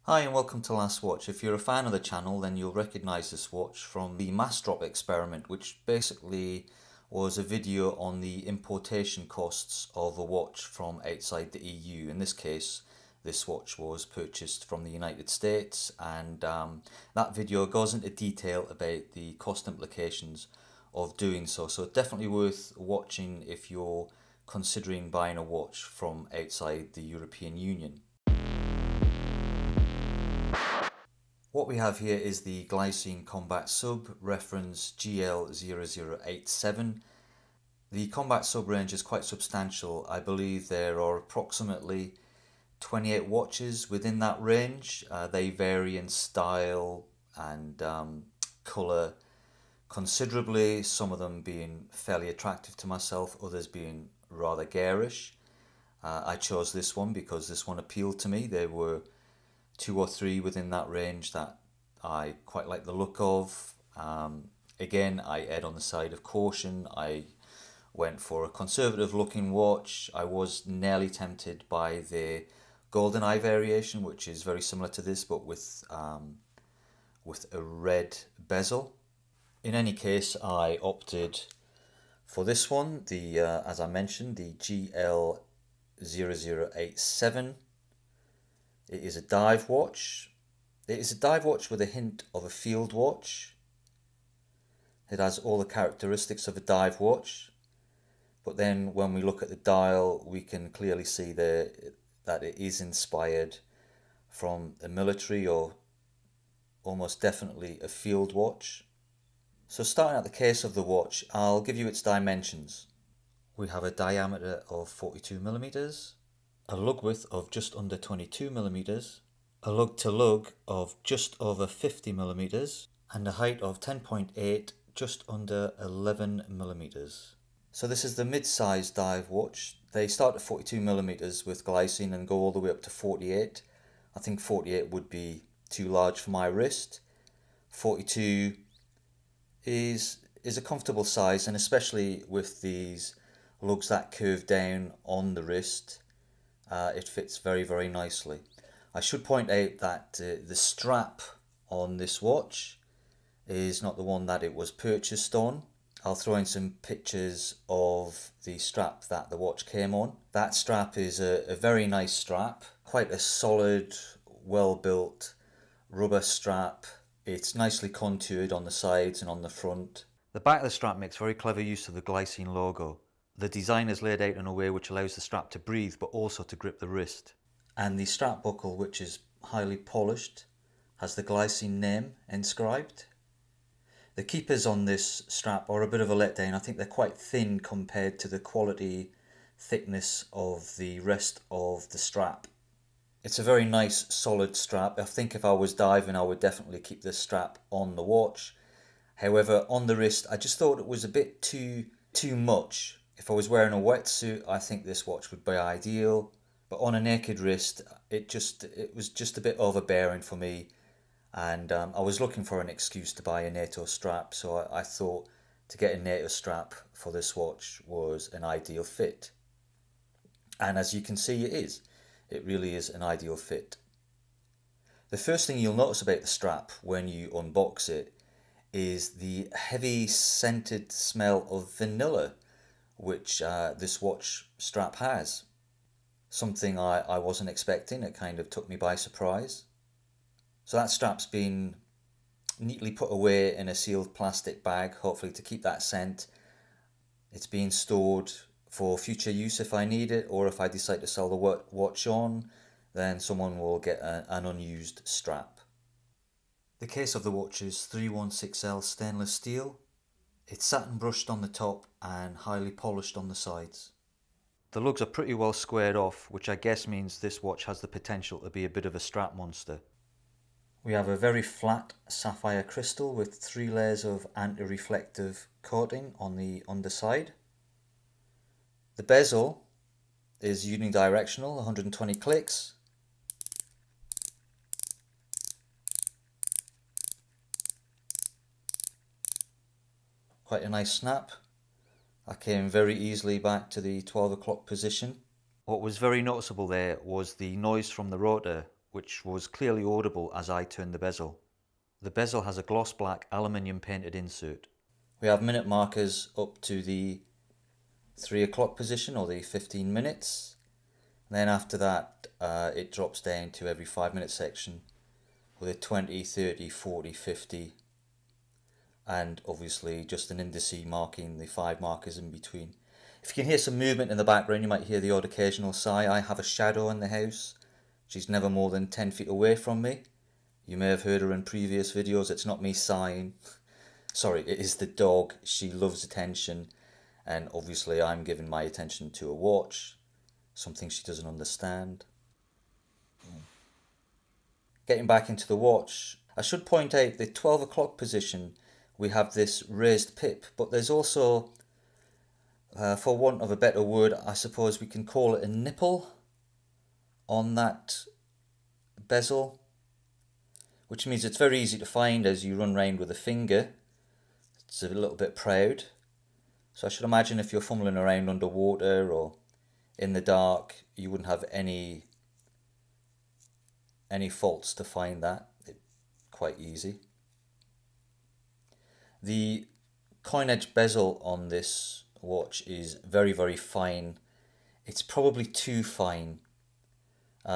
Hi and welcome to Last Watch. If you're a fan of the channel, then you'll recognise this watch from the mass drop experiment, which basically was a video on the importation costs of a watch from outside the EU. In this case, this watch was purchased from the United States, and that video goes into detail about the cost implications of doing so. So it's definitely worth watching if you're considering buying a watch from outside the European Union. What we have here is the Glycine Combat Sub reference GL0087. The Combat Sub range is quite substantial. I believe there are approximately 28 watches within that range. They vary in style and colour considerably, some of them being fairly attractive to myself, others being rather garish. I chose this one because this one appealed to me. There were two or three within that range that I quite like the look of. Again, I erred on the side of caution. I went for a conservative looking watch. I was nearly tempted by the golden eye variation, which is very similar to this but with a red bezel. In any case, I opted for this one, the as I mentioned, the GL0087. It is a dive watch. It is a dive watch with a hint of a field watch. It has all the characteristics of a dive watch, but then when we look at the dial, we can clearly see that it is inspired from a military or almost definitely a field watch. So starting at the case of the watch, I'll give you its dimensions. We have a diameter of 42 millimeters, a lug width of just under 22 millimeters, a lug to lug of just over 50 millimeters, and a height of 10.8, just under 11 millimeters. So this is the mid-sized dive watch. They start at 42 millimeters with glycine and go all the way up to 48. I think 48 would be too large for my wrist. 42 is a comfortable size, and especially with these lugs that curve down on the wrist, it fits very nicely. I should point out that the strap on this watch is not the one that it was purchased on. I'll throw in some pictures of the strap that the watch came on. That strap is a very nice strap, quite a solid, well built rubber strap. It's nicely contoured on the sides and on the front. The back of the strap makes very clever use of the Glycine logo. The design is laid out in a way which allows the strap to breathe but also to grip the wrist. And the strap buckle, which is highly polished, has the Glycine name inscribed. The keepers on this strap are a bit of a letdown. I think they're quite thin compared to the quality thickness of the rest of the strap. It's a very nice solid strap. I think if I was diving, I would definitely keep this strap on the watch. However, on the wrist, I just thought it was a bit too much. If I was wearing a wetsuit, I think this watch would be ideal. But on a naked wrist, it was just a bit overbearing for me. And I was looking for an excuse to buy a NATO strap, so I thought to get a NATO strap for this watch was an ideal fit. And as you can see, it is. It really is an ideal fit. The first thing you'll notice about the strap when you unbox it is the heavy scented smell of vanilla, which this watch strap has. Something I wasn't expecting. It kind of took me by surprise. So that strap's been neatly put away in a sealed plastic bag, hopefully to keep that scent. It's being stored for future use if I need it, or if I decide to sell the watch on, then someone will get an unused strap. The case of the watch is 316L stainless steel. It's satin brushed on the top and highly polished on the sides. The lugs are pretty well squared off, which I guess means this watch has the potential to be a bit of a strap monster. We have a very flat sapphire crystal with 3 layers of anti-reflective coating on the underside. The bezel is unidirectional, 120 clicks. Quite a nice snap. I came very easily back to the 12 o'clock position. What was very noticeable there was the noise from the rotor which was clearly audible as I turned the bezel. The bezel has a gloss black aluminium painted insert. We have minute markers up to the 3 o'clock position, or the 15 minutes. And then after that it drops down to every 5-minute section with a 20, 30, 40, 50, and obviously just an indice marking the 5 markers in between. If you can hear some movement in the background, you might hear the odd occasional sigh. I have a shadow in the house. She's never more than 10 feet away from me. You may have heard her in previous videos. It's not me sighing. Sorry, it is the dog. She loves attention, and obviously I'm giving my attention to a watch, something she doesn't understand. Getting back into the watch, I should point out the 12 o'clock position, we have this raised pip, but there's also, for want of a better word, I suppose we can call it a nipple on that bezel, which means it's very easy to find as you run around with a finger. It's a little bit proud. So I should imagine if you're fumbling around underwater or in the dark, you wouldn't have any faults to find that. It's quite easy. The coin edge bezel on this watch is very, very fine. It's probably too fine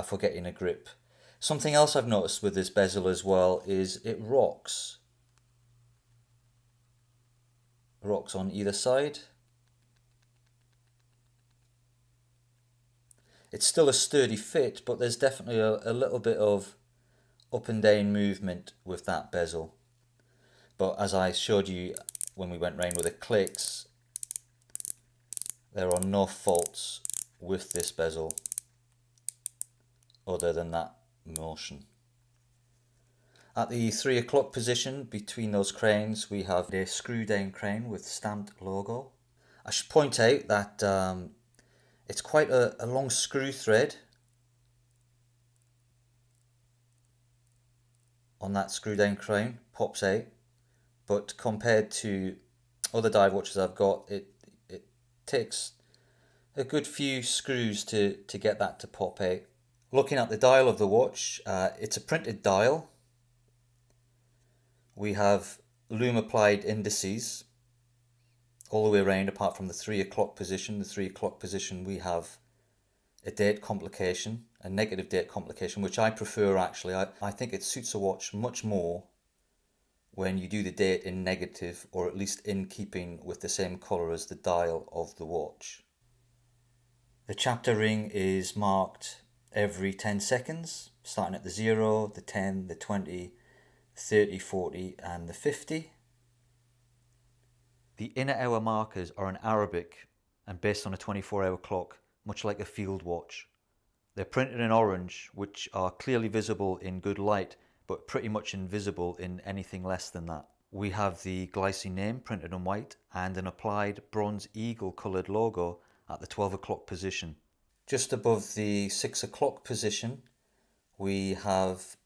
for getting a grip. Something else I've noticed with this bezel as well is it rocks. Rocks on either side. It's still a sturdy fit, but there's definitely a little bit of up and down movement with that bezel. But as I showed you when we went round with the clicks, there are no faults with this bezel other than that motion. At the 3 o'clock position between those crowns, we have a screw down crown with stamped logo. I should point out that it's quite a long screw thread on that screw down crown, pops out, but compared to other dive watches I've got, it takes a good few screws to get that to pop out. Looking at the dial of the watch, it's a printed dial. We have loom applied indices all the way around apart from the 3 o'clock position. The 3 o'clock position we have a date complication, a negative date complication, which I prefer actually. I think it suits a watch much more when you do the date in negative, or at least in keeping with the same colour as the dial of the watch. The chapter ring is marked every 10 seconds, starting at the 0, the 10, the 20, 30, 40 and the 50. The inner hour markers are in Arabic and based on a 24-hour clock, much like a field watch. They're printed in orange, which are clearly visible in good light, but pretty much invisible in anything less than that. We have the Glycine name printed in white and an applied bronze eagle coloured logo at the 12 o'clock position. Just above the 6 o'clock position, we have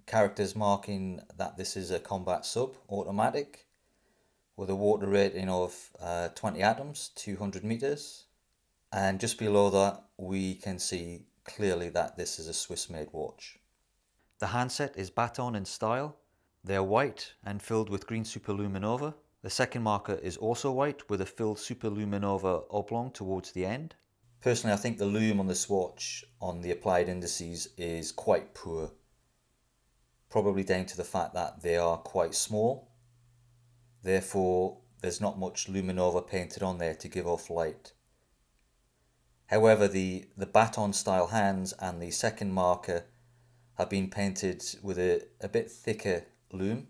characters marking that this is a Combat Sub automatic with a water rating of 20 atoms, 200 meters. And just below that, we can see clearly that this is a Swiss-made watch. The handset is baton in style. They are white and filled with green superluminova. The second marker is also white with a filled superluminova oblong towards the end. Personally, I think the loom on this watch on the applied indices is quite poor. Probably down to the fact that they are quite small. Therefore, there's not much luminova painted on there to give off light. However, the baton style hands and the second marker have been painted with a bit thicker loom,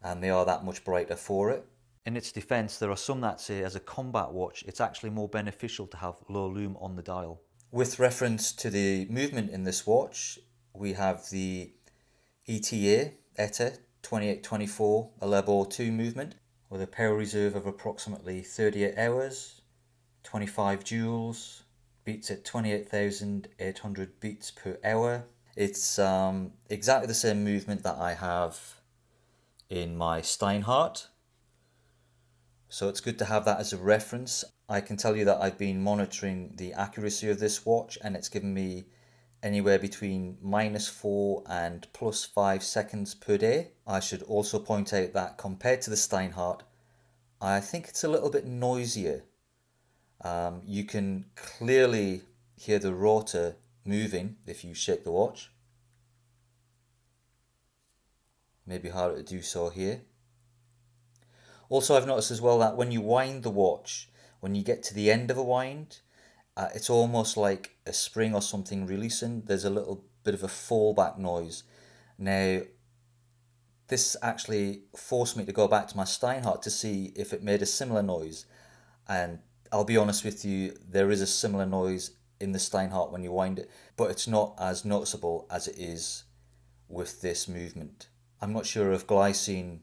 and they are that much brighter for it. In its defence, there are some that say as a combat watch it's actually more beneficial to have low loom on the dial. With reference to the movement in this watch, we have the ETA 2824 Alebo 2 movement with a power reserve of approximately 38 hours, 25 joules, beats at 28,800 beats per hour. It's exactly the same movement that I have in my Steinhardt, so it's good to have that as a reference. I can tell you that I've been monitoring the accuracy of this watch and it's given me anywhere between -4 and +5 seconds per day. I should also point out that compared to the Steinhardt, I think it's a little bit noisier. You can clearly hear the rotor moving if you shake the watch. Maybe harder to do so here. Also, I've noticed as well that when you wind the watch, when you get to the end of a wind, it's almost like a spring or something releasing. There's a little bit of a fallback noise. Now, this actually forced me to go back to my Steinhardt to see if it made a similar noise. And I'll be honest with you, there is a similar noise in the Steinhardt when you wind it, but it's not as noticeable as it is with this movement. I'm not sure if Glycine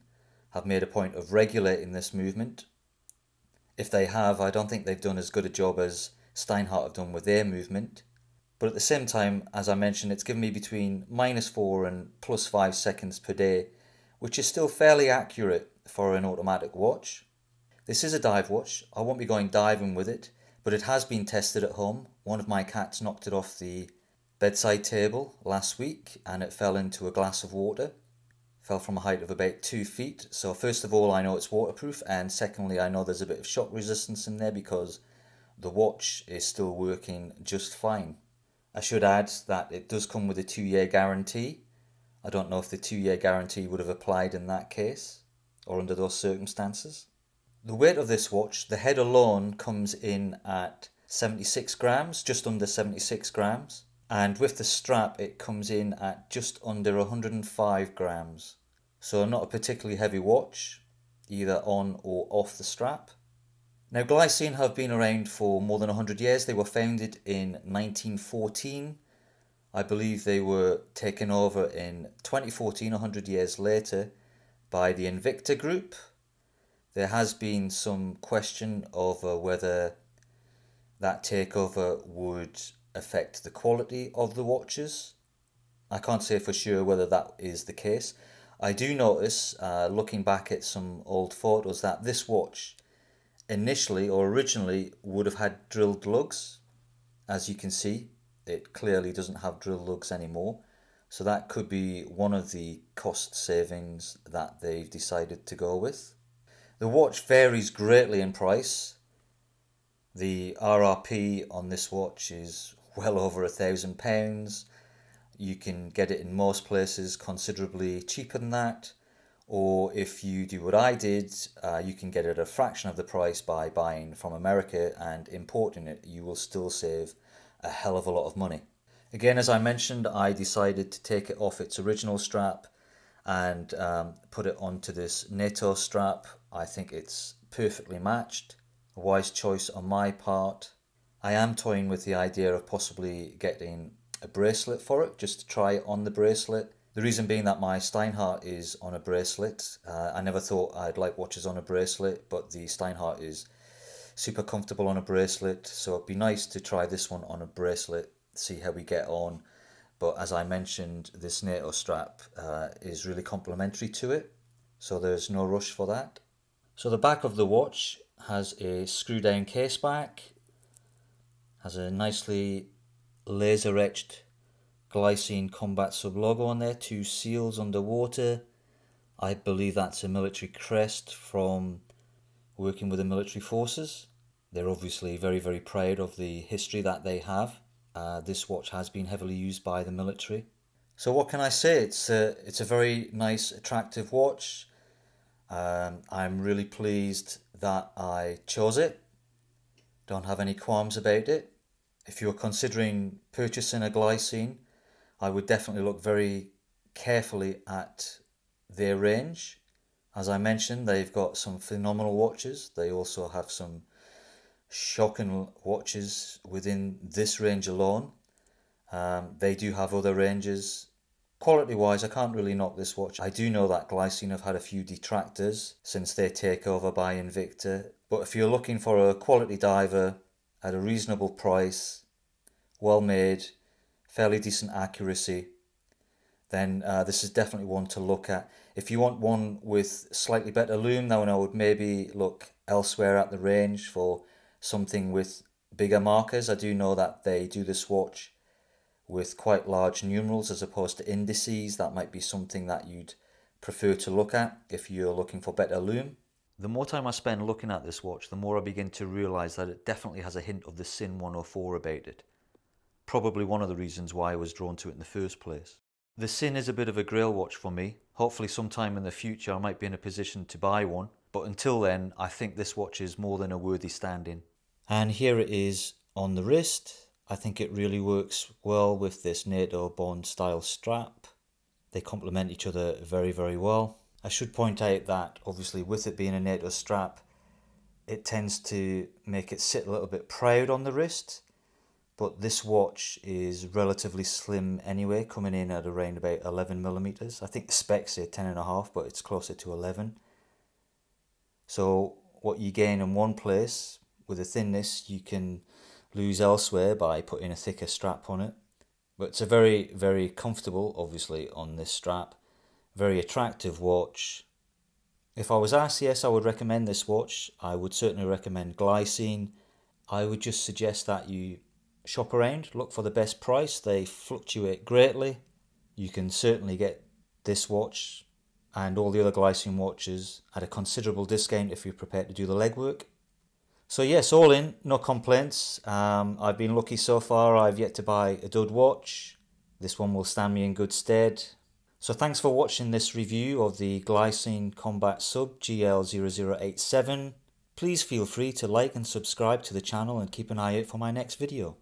have made a point of regulating this movement. If they have, I don't think they've done as good a job as Steinhardt have done with their movement. But at the same time, as I mentioned, it's given me between -4 and +5 seconds per day, which is still fairly accurate for an automatic watch. This is a dive watch. I won't be going diving with it, but it has been tested at home. One of my cats knocked it off the bedside table last week and it fell into a glass of water. Fell from a height of about 2 feet. So first of all, I know it's waterproof, and secondly, I know there's a bit of shock resistance in there because the watch is still working just fine. I should add that it does come with a 2-year guarantee. I don't know if the 2-year guarantee would have applied in that case or under those circumstances. The weight of this watch, the head alone comes in at 76 grams, just under 76 grams. And with the strap, it comes in at just under 105 grams. So not a particularly heavy watch, either on or off the strap. Now, Glycine have been around for more than 100 years. They were founded in 1914. I believe they were taken over in 2014, 100 years later, by the Invicta Group. There has been some question over whether that takeover would affect the quality of the watches. I can't say for sure whether that is the case. I do notice, looking back at some old photos, that this watch initially or originally would have had drilled lugs. As you can see, it clearly doesn't have drill lugs anymore. So that could be one of the cost savings that they've decided to go with. The watch varies greatly in price. The RRP on this watch is well over £1,000. You can get it in most places considerably cheaper than that, or if you do what I did, you can get it at a fraction of the price by buying from America and importing it. You will still save a hell of a lot of money. Again, as I mentioned, I decided to take it off its original strap and put it onto this NATO strap. I think it's perfectly matched. A wise choice on my part. I am toying with the idea of possibly getting a bracelet for it, just to try it on the bracelet. The reason being that my Steinhardt is on a bracelet. I never thought I'd like watches on a bracelet, but the Steinhardt is super comfortable on a bracelet, so it'd be nice to try this one on a bracelet, see how we get on. But as I mentioned, this NATO strap is really complementary to it, so there's no rush for that. So the back of the watch has a screw down case back, has a nicely laser etched Glycine Combat Sub logo on there, 2 seals underwater. I believe that's a military crest from working with the military forces. They're obviously very, very proud of the history that they have. This watch has been heavily used by the military. So what can I say? It's a very nice, attractive watch. I'm really pleased that I chose it. Don't have any qualms about it. If you're considering purchasing a Glycine, I would definitely look very carefully at their range. As I mentioned, they've got some phenomenal watches. They also have some shocking watches within this range alone. They do have other ranges. Quality wise, I can't really knock this watch. I do know that Glycine have had a few detractors since their takeover by Invicta, but if you're looking for a quality diver at a reasonable price, well made, fairly decent accuracy, then this is definitely one to look at. If you want one with slightly better lume, then I would maybe look elsewhere at the range for something with bigger markers. I do know that they do this watch with quite large numerals as opposed to indices. That might be something that you'd prefer to look at if you're looking for better lume. The more time I spend looking at this watch, the more I begin to realise that it definitely has a hint of the Sin 104 about it. Probably one of the reasons why I was drawn to it in the first place. The Sin is a bit of a grail watch for me. Hopefully sometime in the future I might be in a position to buy one, but until then I think this watch is more than a worthy stand-in. And here it is on the wrist. I think it really works well with this NATO Bond style strap. They complement each other very, very well. I should point out that obviously with it being a NATO strap, it tends to make it sit a little bit proud on the wrist. But this watch is relatively slim anyway, coming in at around about 11mm. I think the specs say 10.5, but it's closer to 11. So what you gain in one place with the thinness, you can lose elsewhere by putting a thicker strap on it. But it's a very, very comfortable, obviously, on this strap. Very attractive watch. If I was asked, yes, I would recommend this watch. I would certainly recommend Glycine. I would just suggest that you shop around, look for the best price. They fluctuate greatly. You can certainly get this watch and all the other Glycine watches at a considerable discount if you're prepared to do the legwork. So yes, all in, no complaints. I've been lucky so far. I've yet to buy a dud watch. This one will stand me in good stead. So thanks for watching this review of the Glycine Combat Sub GL0087. Please feel free to like and subscribe to the channel and keep an eye out for my next video.